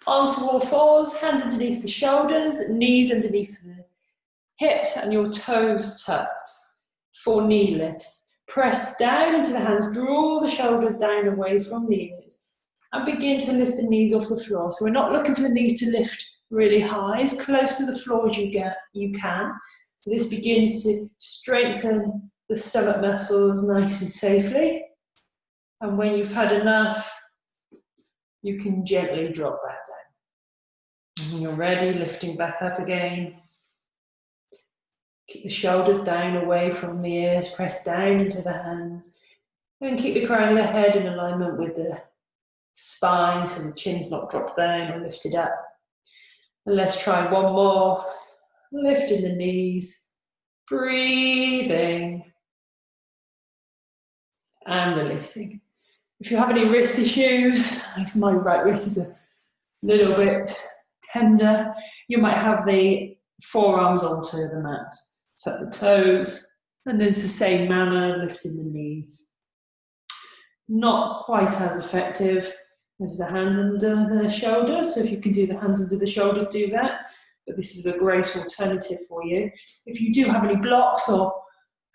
Onto all fours, hands underneath the shoulders, knees underneath the hips and your toes tucked for knee lifts. Press down into the hands, draw the shoulders down away from the ears and begin to lift the knees off the floor. So we're not looking for the knees to lift really high, as close to the floor as you can. So this begins to strengthen the stomach muscles nice and safely. And when you've had enough, you can gently drop back down. And when you're ready, lifting back up again. Keep the shoulders down away from the ears, press down into the hands. And keep the crown of the head in alignment with the spine so the chin's not dropped down or lifted up. And let's try one more. Lifting the knees, breathing, and releasing. If you have any wrist issues, if my right wrist is a little bit tender, you might have the forearms onto the mat. Tuck the toes, and then it's the same manner, lifting the knees. Not quite as effective as the hands under the shoulders, so if you can do the hands under the shoulders, do that. But this is a great alternative for you. If you do have any blocks, or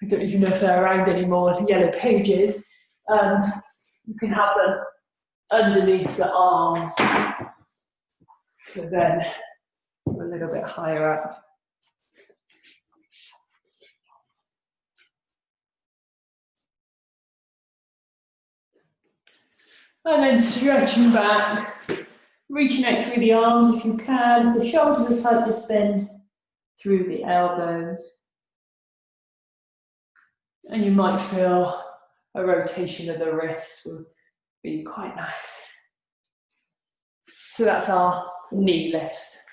I don't even know if they're around anymore, yellow pages, you can have them underneath the arms. So then a little bit higher up. And then stretching back, reaching out through the arms if you can. If the shoulders are tight, just bend through the elbows. And you might feel a rotation of the wrists will be quite nice. So that's our knee lifts.